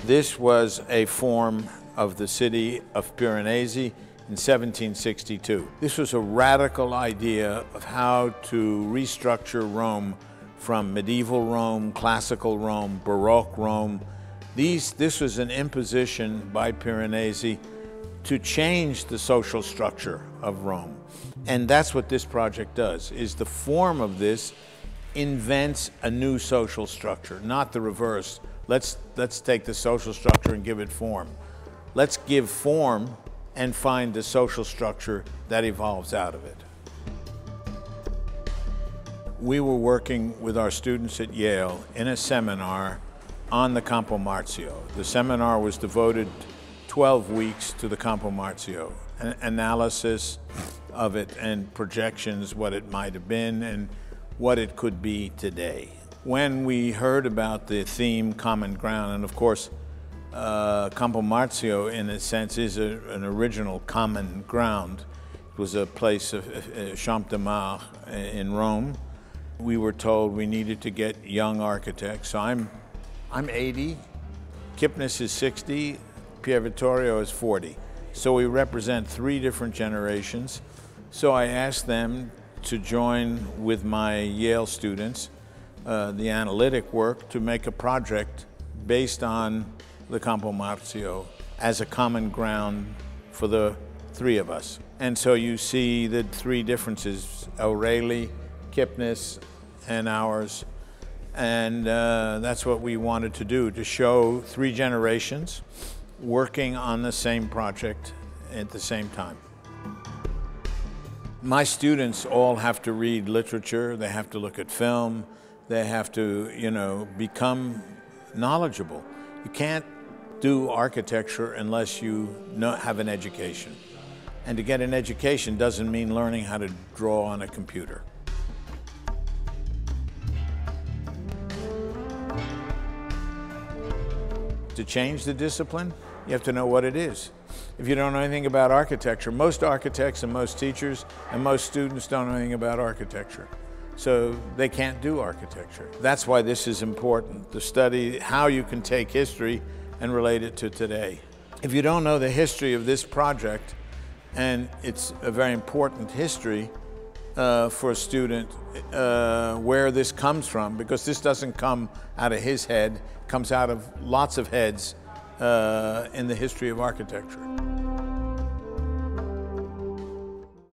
This was a form of the city of Piranesi in 1762. This was a radical idea of how to restructure Rome from medieval Rome, classical Rome, Baroque Rome. This was an imposition by Piranesi to change the social structure of Rome. And that's what this project does, is the form of this invents a new social structure, not the reverse. Let's take the social structure and give it form. Let's give form and find the social structure that evolves out of it. We were working with our students at Yale in a seminar on the Campo Marzio. The seminar was devoted 12 weeks to the Campo Marzio, an analysis of it and projections, what it might have been and what it could be today. When we heard about the theme Common Ground, and of course Campo Marzio in a sense is an original common ground. It was a place of Champ de Mars in Rome. We were told we needed to get young architects. So I'm 80, Kipnis is 60, Pier Vittorio is 40. So we represent 3 different generations. So I asked them to join with my Yale students, the analytic work, to make a project based on the Campo Marzio as a common ground for the 3 of us. And so you see the 3 differences, Aureli, Kipnis, and ours. And that's what we wanted to do, to show 3 generations working on the same project at the same time. My students all have to read literature, they have to look at film, they have to, become knowledgeable. You can't do architecture unless you have an education. And to get an education doesn't mean learning how to draw on a computer. To change the discipline, you have to know what it is. If you don't know anything about architecture, most architects and most teachers and most students don't know anything about architecture. So they can't do architecture. That's why this is important, to study how you can take history and relate it to today. If you don't know the history of this project, and it's a very important history for a student, where this comes from, because this doesn't come out of his head, it comes out of lots of heads in the history of architecture.